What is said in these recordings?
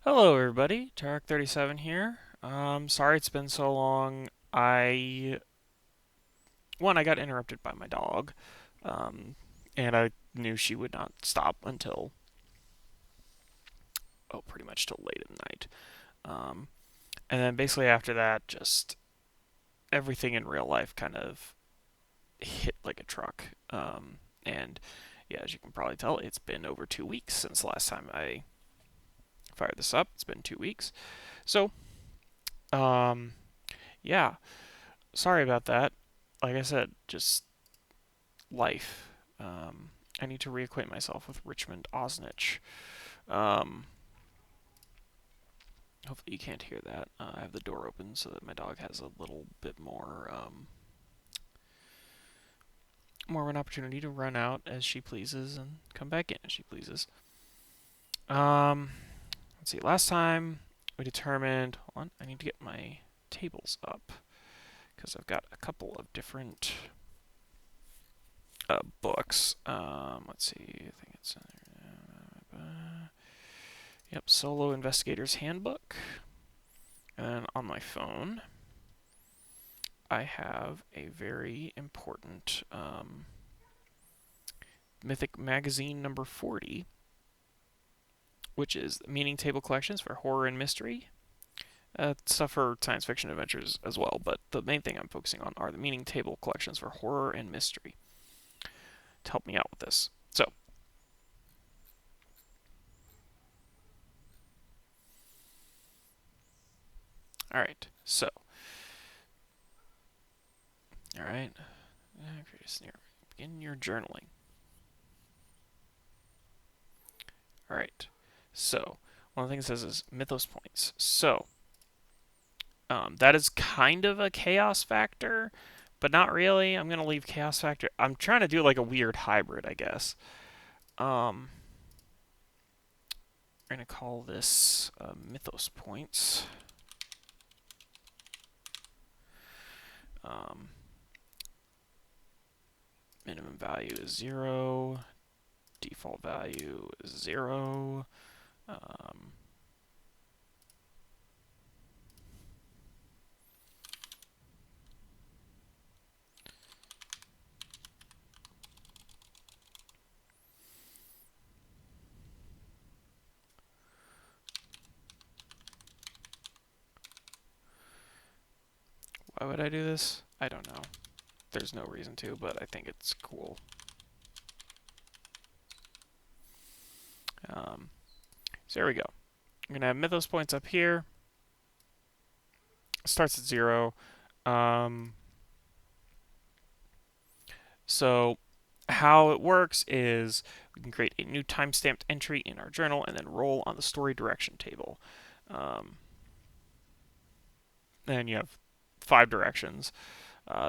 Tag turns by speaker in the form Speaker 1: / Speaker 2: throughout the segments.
Speaker 1: Hello, everybody. Tarek37 here. Sorry it's been so long. I got interrupted by my dog, um, and I knew she would not stop until, pretty much till late at night. Um, and then basically after that, just everything in real life kind of hit like a truck. And yeah, as you can probably tell, it's been over 2 weeks since the last time I fired this up. It's been 2 weeks. So, um, yeah, sorry about that. Like I said, just life. I need to reacquaint myself with Richmond Ozanich. Um, Hopefully you can't hear that. I have the door open so that my dog has a little bit more of an opportunity to run out as she pleases and come back in as she pleases. Um, let's see. Last time we determined. Hold on, I need to get my tables up because I've got a couple of different books. Let's see. I think it's yep, Solo Investigator's Handbook. And on my phone, I have a very important Mythic Magazine number 40, which is Meaning Table Collections for Horror and Mystery. Stuff for science fiction adventures as well, but the main thing I'm focusing on are the Meaning Table Collections for Horror and Mystery to help me out with this. So, alright, so, alright, begin your journaling. Alright, so, one of the things it says is Mythos Points. So, that is kind of a chaos factor, but not really. I'm going to leave chaos factor. I'm trying to do like a weird hybrid, I guess. We're going to call this Mythos Points. Um, Minimum value is 0. Default value is 0. Why would I do this? I don't know. There's no reason to, but I think it's cool. So there we go. I'm going to have Mythos Points up here. Starts at 0. Um, So how it works is we can create a new timestamped entry in our journal and then roll on the story direction table. Um, and you have 5 directions.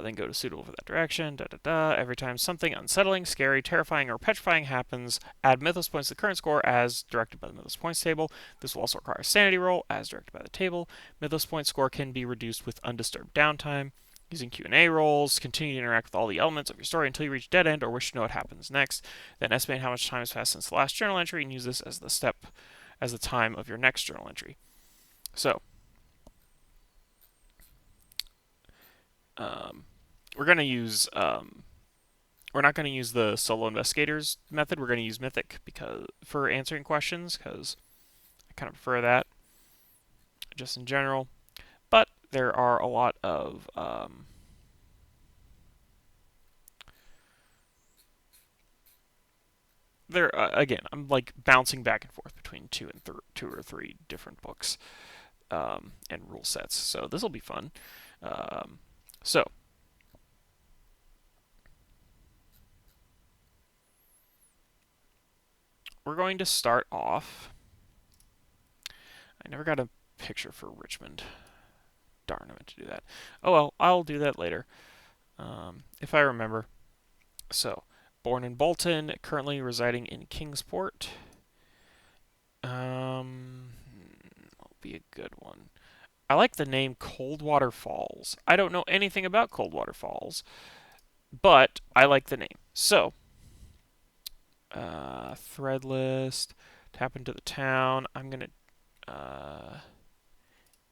Speaker 1: Then go to suitable for that direction. Da da da. Every time something unsettling, scary, terrifying, or petrifying happens, add Mythos points to the current score as directed by the Mythos points table. This will also require a sanity roll as directed by the table. Mythos points score can be reduced with undisturbed downtime. Using Q&A rolls, continue to interact with all the elements of your story until you reach dead end or wish to know what happens next. Then estimate how much time has passed since the last journal entry and use this as the time of your next journal entry. So, um, we're going to use we're not going to use the solo investigators method. We're going to use Mythic because for answering questions because I kind of prefer that just in general. But there are a lot of there again. I'm like bouncing back and forth between two or three different books and rule sets. So this will be fun. Um, so we're going to start off. I never got a picture for Richmond. Darn, I meant to do that. Oh well, I'll do that later if I remember. So, born in Bolton, currently residing in Kingsport. Will be a good one. I like the name Coldwater Falls. I don't know anything about Coldwater Falls, but I like the name. So, thread list, tap into the town. I'm gonna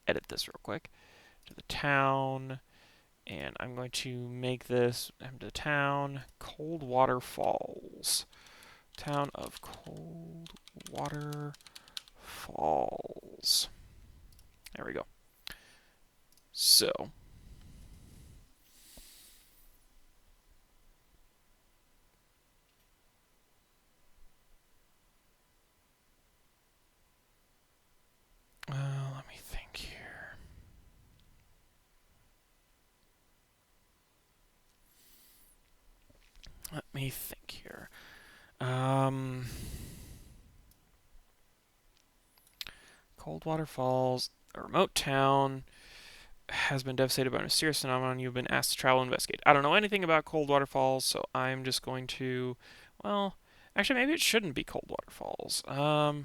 Speaker 1: edit this real quick to the town, and I'm going to make this the town Coldwater Falls. Town of Coldwater Falls. There we go. So, let me think here. Let me think here. Coldwater Falls, a remote town, has been devastated by a mysterious phenomenon. You've been asked to travel and investigate. I don't know anything about Coldwater Falls, so I'm just going to, well, actually, maybe it shouldn't be Coldwater Falls. You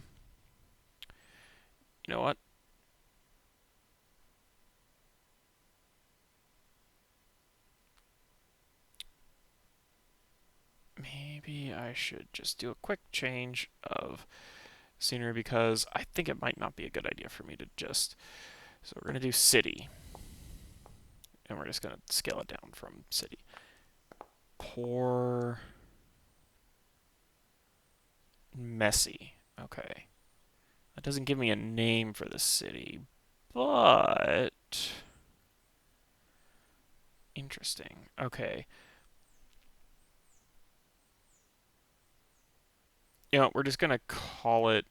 Speaker 1: know what? Maybe I should just do a quick change of scenery because I think it might not be a good idea for me to just. So we're going to do city. And we're just going to scale it down from city. Poor. Messy. Okay. That doesn't give me a name for the city, but. Interesting. Okay. You know, we're just going to call it.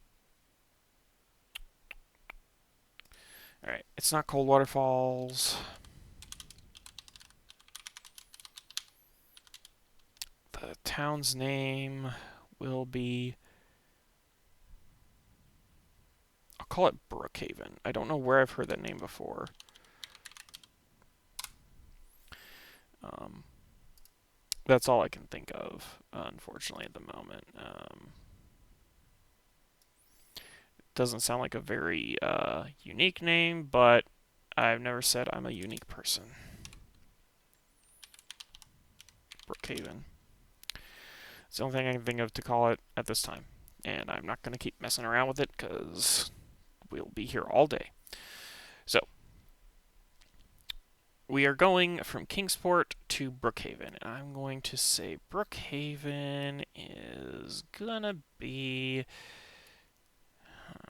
Speaker 1: Alright, it's not Coldwater Falls. The town's name will be. I'll call it Brookhaven. I don't know where I've heard that name before. That's all I can think of, unfortunately, at the moment. Doesn't sound like a very unique name, but I've never said I'm a unique person. Brookhaven. It's the only thing I can think of to call it at this time. And I'm not going to keep messing around with it because we'll be here all day. So, we are going from Kingsport to Brookhaven. And I'm going to say Brookhaven is going to be.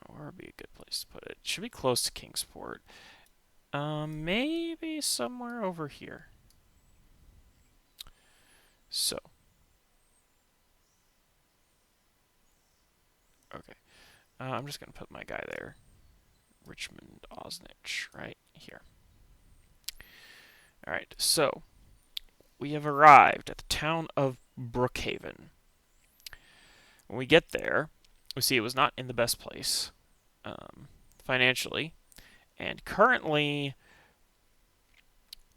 Speaker 1: Where would be a good place to put it? It should be close to Kingsport. Maybe somewhere over here. So. Okay. I'm just going to put my guy there. Richmond Ozanich, right here. Alright, so we have arrived at the town of Brookhaven. When we get there, we see it was not in the best place financially. And currently,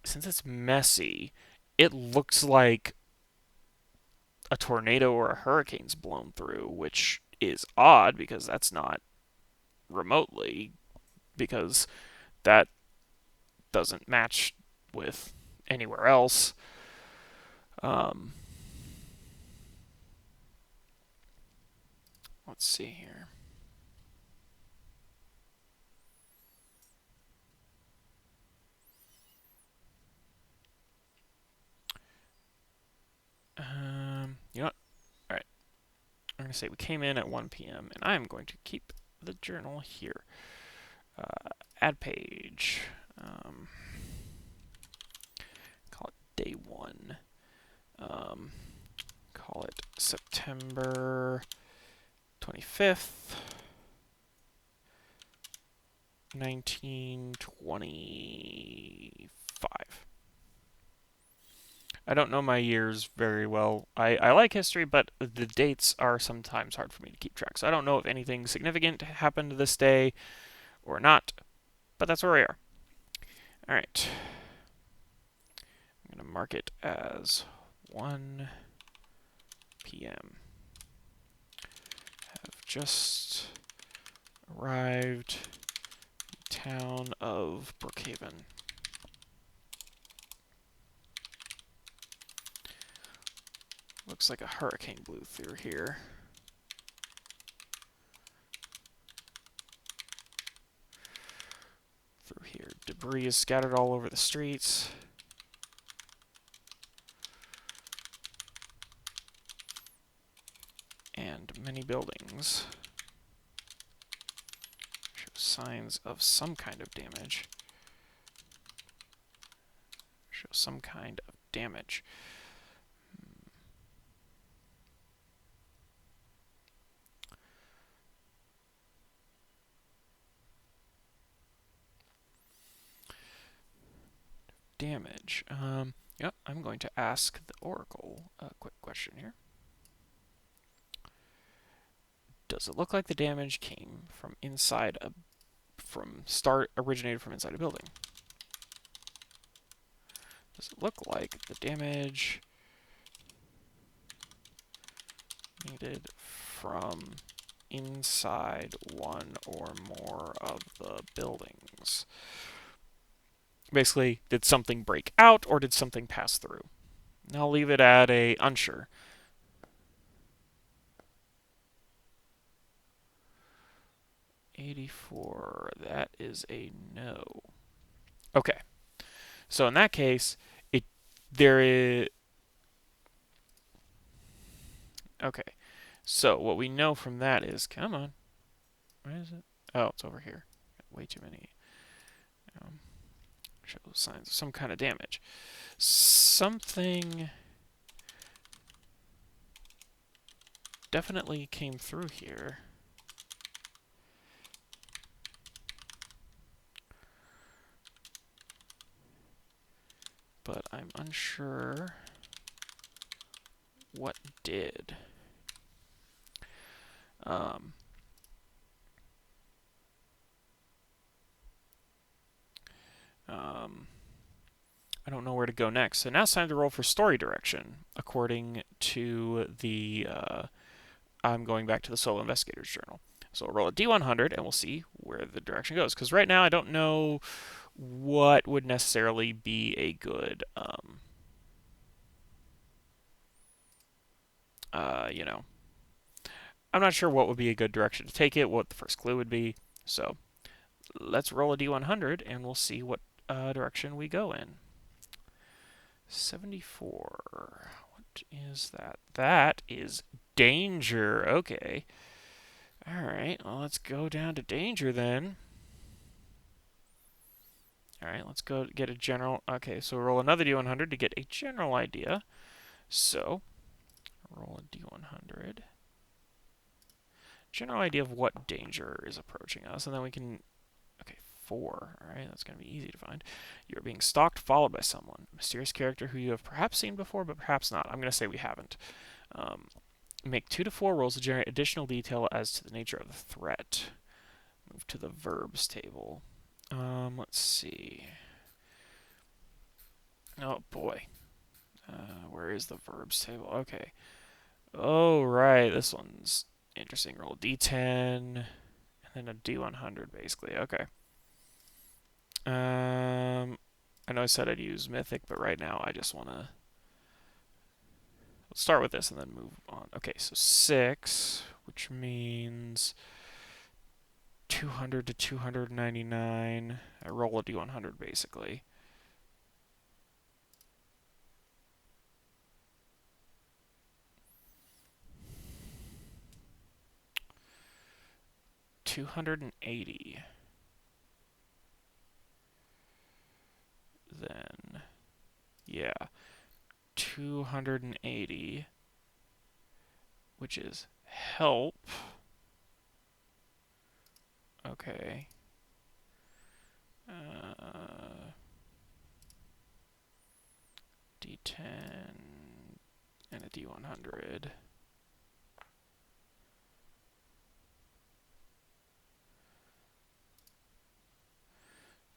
Speaker 1: since it's messy, it looks like a tornado or a hurricane's blown through, which is odd because that's not remotely, because that doesn't match with anywhere else. Let's see here. You know what? All right. I'm going to say we came in at 1 p.m. and I'm going to keep the journal here. Add page. Call it day 1. Call it September 25th, 1925. I don't know my years very well. I like history, but the dates are sometimes hard for me to keep track. So I don't know if anything significant happened this day or not, but that's where we are. All right. I'm going to mark it as 1 p.m. Have just arrived in the town of Brookhaven. Looks like a hurricane blew through here. Debris is scattered all over the streets. And many buildings show signs of some kind of damage. Show some kind of damage. Damage. Yep, I'm going to ask the Oracle a quick question here. Does it look like the damage came from inside a originated from inside a building? Does it look like the damage needed from inside one or more of the buildings? Basically, did something break out or did something pass through? And I'll leave it at a unsure. 84, that is a no. Okay. So in that case, there is... Okay. So what we know from that is, come on. Where is it? Oh, it's over here. Way too many. Show signs of some kind of damage. Something definitely came through here. But I'm unsure what did. I don't know where to go next. So now it's time to roll for story direction, according to the... I'm going back to the Solo Investigator's Journal. So we'll roll a D100, and we'll see where the direction goes. Because right now, I don't know what would necessarily be a good, you know... I'm not sure what would be a good direction to take it, what the first clue would be. So let's roll a D100, and we'll see what direction we go in. 74. What is that? That is danger. Okay. Alright, well, let's go down to danger then. Alright, let's go get a general... Okay, so roll another D100 to get a general idea. So, roll a D100. General idea of what danger is approaching us, and then we can... Okay, 4. Alright, that's going to be easy to find. You're being stalked, followed by someone. A mysterious character who you have perhaps seen before, but perhaps not. I'm going to say we haven't. Make 2 to 4 rolls to generate additional detail as to the nature of the threat. Move to the verbs table. Let's see. Oh, boy. Where is the verbs table? Okay. Oh, right. This one's interesting. Roll a D10, and then a D100, basically. Okay. I know I said I'd use Mythic, but right now I just want to... Let's start with this and then move on. Okay, so 6, which means 200 to 299. I roll a D100, basically. $280. Then, yeah, 280, which is help. Okay. D10 and a D100.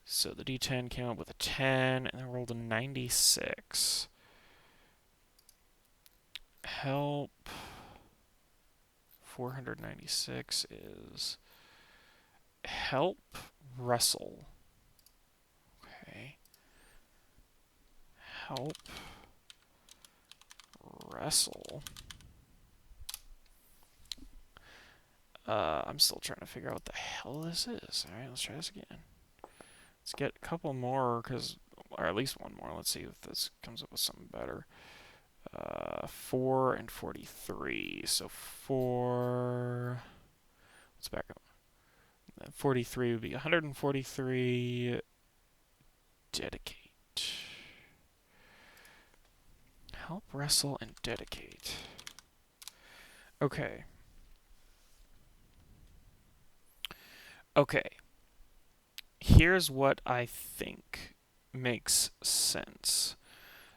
Speaker 1: So the D10 came up with a 10, and then rolled a 96. Help. 496 is help wrestle. Okay. Help wrestle. I'm still trying to figure out what the hell this is. Alright, let's try this again. Let's get a couple more, or at least one more. Let's see if this comes up with something better. 4 and 43. So 4. Let's back up. 43 would be 143. Dedicate. Help, wrestle, and dedicate. Okay. Okay. Here's what I think makes sense.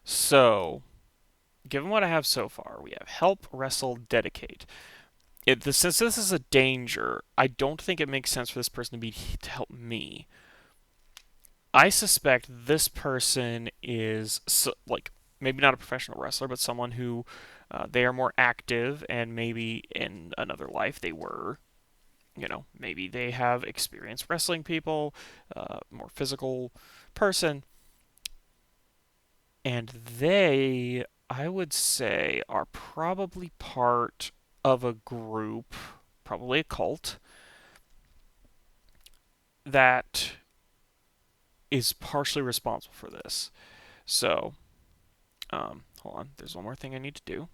Speaker 1: So, given what I have so far, we have help, wrestle, dedicate. Since this is a danger, I don't think it makes sense for this person to help me. I suspect this person is like maybe not a professional wrestler, but someone who they are more active, and maybe in another life they were. Maybe they have experience wrestling people, more physical person, and they, I would say, are probably part of a group, probably a cult, that is partially responsible for this. So, hold on. There's one more thing I need to do.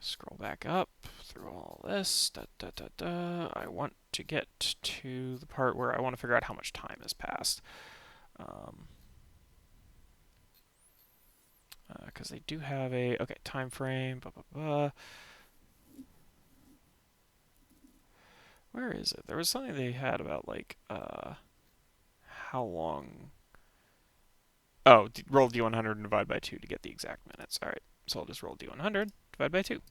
Speaker 1: Scroll back up through all this. I want to get to the part where I want to figure out how much time has passed. Because they do have a time frame. Blah, blah, blah. Where is it? There was something they had about like how long. Oh, roll D100 and divide by 2 to get the exact minutes. All right, so I'll just roll D100, divide by 2.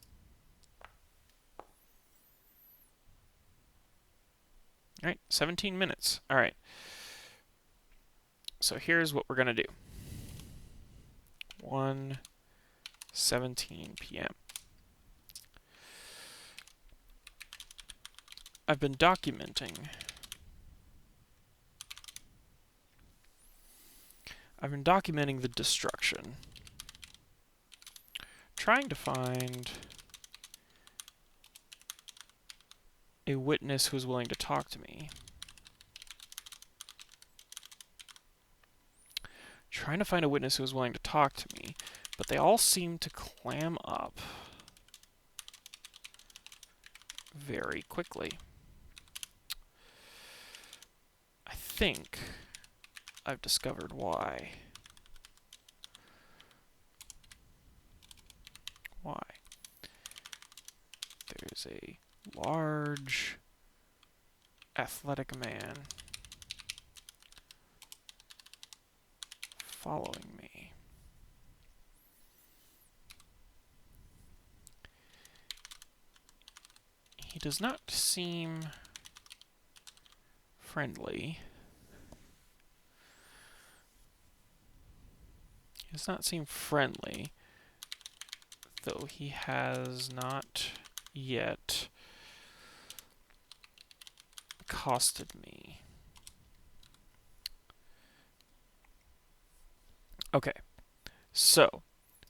Speaker 1: All right, 17 minutes. All right. So here's what we're going to do. 1:17 p.m. I've been documenting the destruction, trying to find a witness who's willing to talk to me. Trying to find a witness who's willing to talk to me, but they all seem to clam up very quickly. I think I've discovered why. Why? There's a large, athletic man following me. He does not seem friendly. He does not seem friendly, though he has not yet accosted me. Okay, so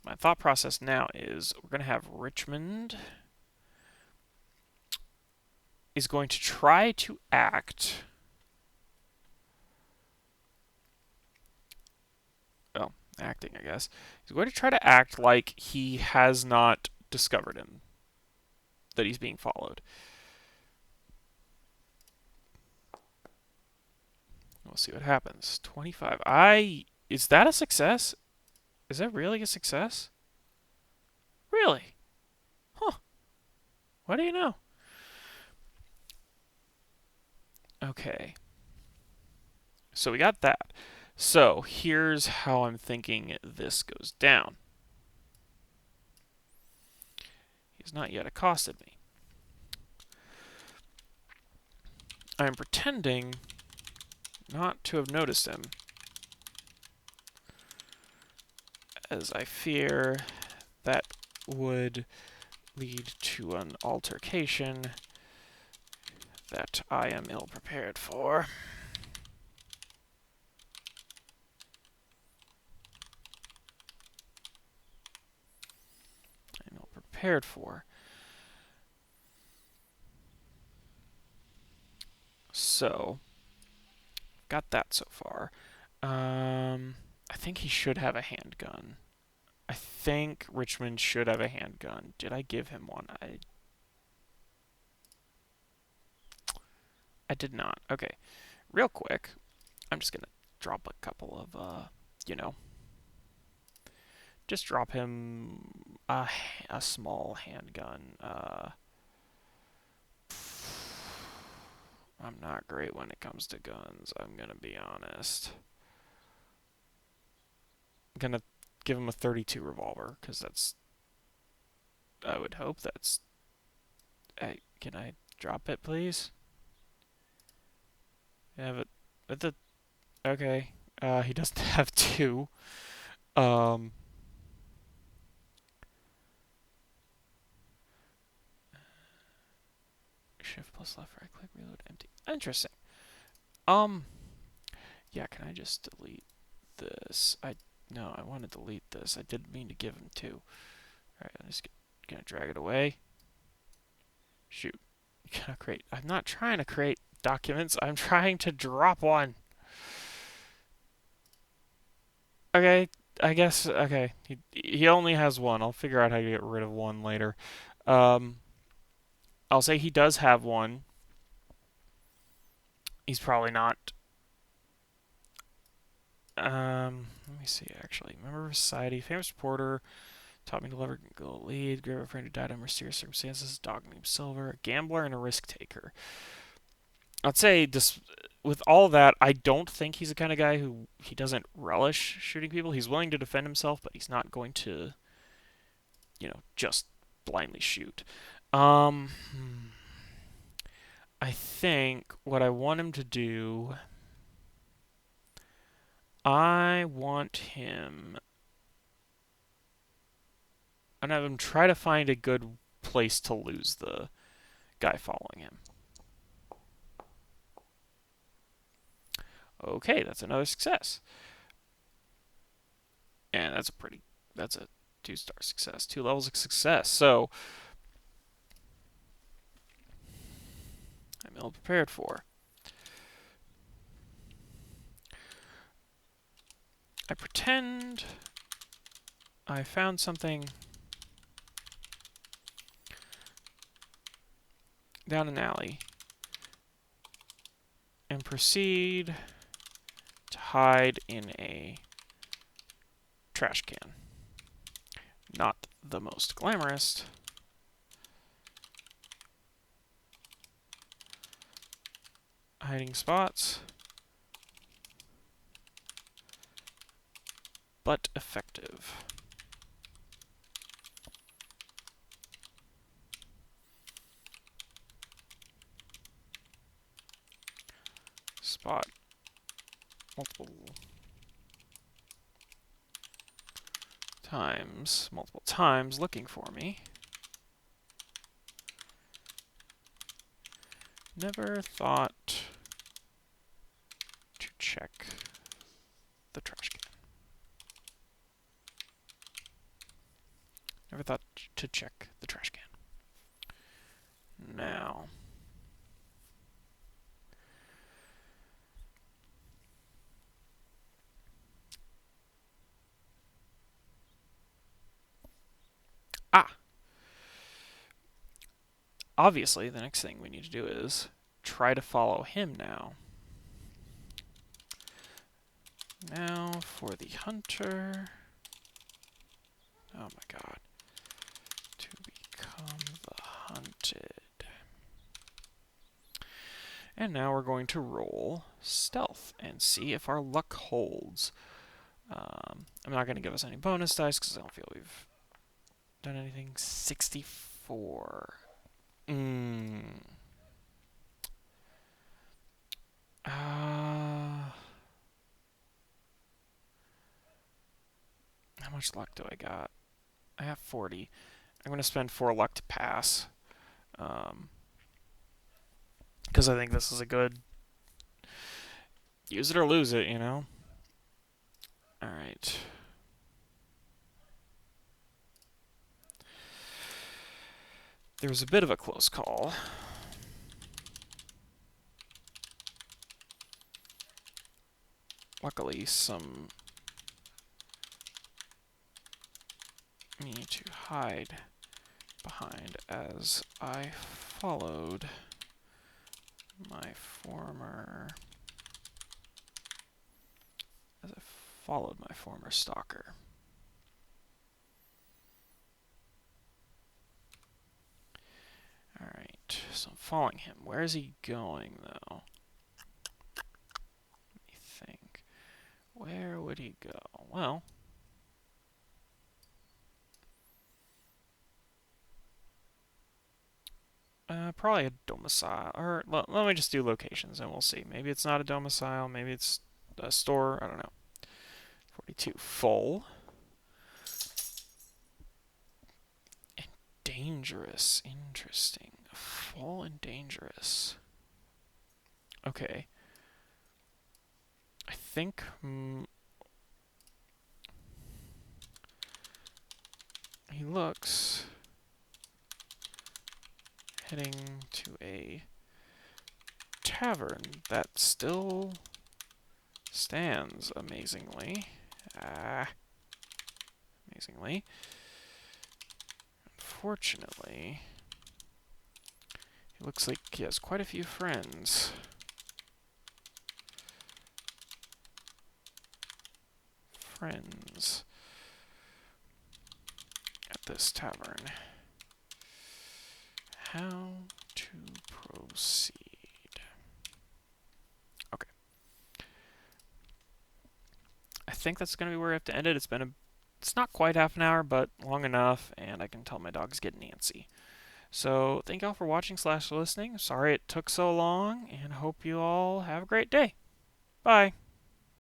Speaker 1: my thought process now is we're going to have Richmond is going to try to act. Well, acting, I guess. He's going to try to act like he has not discovered him, that he's being followed. We'll see what happens. 25. Is that a success? Is that really a success? Really? Huh. What do you know? Okay. So we got that. So here's how I'm thinking this goes down. He's not yet accosted me. I'm pretending not to have noticed him, as I fear that would lead to an altercation that I am ill prepared for. I'm ill prepared for. So, got that so far. I think he should have a handgun. I think Richmond should have a handgun. Did I give him one? I did not. Okay. Real quick, I'm just gonna drop a couple of, you know, just drop him a small handgun. I'm not great when it comes to guns, I'm gonna be honest. I'm gonna give him a 32 revolver, because that's, I would hope that's, hey, can I drop it, please? Have it, with the, okay, he doesn't have two. Um, Shift plus left, right click, reload, empty. Interesting. Um, yeah, can I just delete this? No, I want to delete this. I didn't mean to give him two. Alright, I'm just gonna drag it away. Shoot. Gonna create. I'm not trying to create documents. I'm trying to drop one. Okay, I guess. Okay, he only has one. I'll figure out how to get rid of one later. Um, I'll say he does have one. He's probably not. Let me see. Actually, member of society, famous reporter, taught me to never go lead. Grave a friend who died under mysterious circumstances. Dog named Silver. A gambler and a risk taker. I'd say this, with all that, I don't think he's the kind of guy who he doesn't relish shooting people. He's willing to defend himself, but he's not going to, just blindly shoot. Um, I think what I want him to do, I want him. I'm gonna have him try to find a good place to lose the guy following him. Okay, that's another success. And that's a 2-star success. 2 levels of success. So, I'm ill prepared for. I pretend I found something down an alley and proceed to hide in a trash can. Not the most glamorous. Hiding spots, but effective. Spot multiple times looking for me. Never thought to check the trash can. Never thought to check the trash can. Now, obviously, the next thing we need to do is try to follow him now. Now for the hunter. Oh my god. To become the hunted. And now we're going to roll stealth and see if our luck holds. I'm not going to give us any bonus dice because I don't feel we've done anything. 64. How much luck do I got? I have 40. I'm going to spend 4 luck to pass. Because I think this is a good use it or lose it, Alright. There was a bit of a close call. luckily some me to hide behind as I followed my former stalker. Alright, so I'm following him. Where is he going, though? Let me think. Where would he go? Well, probably a domicile. Or, let me just do locations and we'll see. Maybe it's not a domicile. Maybe it's a store. I don't know. 42. Full. And dangerous. Interesting. Full and dangerous. Okay. I think... he looks... heading to a tavern that still stands amazingly. Amazingly. Unfortunately, it looks like he has quite a few friends. Friends at this tavern. How to proceed. Okay. I think that's going to be where I have to end it. It's not quite half an hour, but long enough, and I can tell my dog's getting antsy. So, thank y'all for watching / listening. Sorry it took so long, and hope you all have a great day. Bye.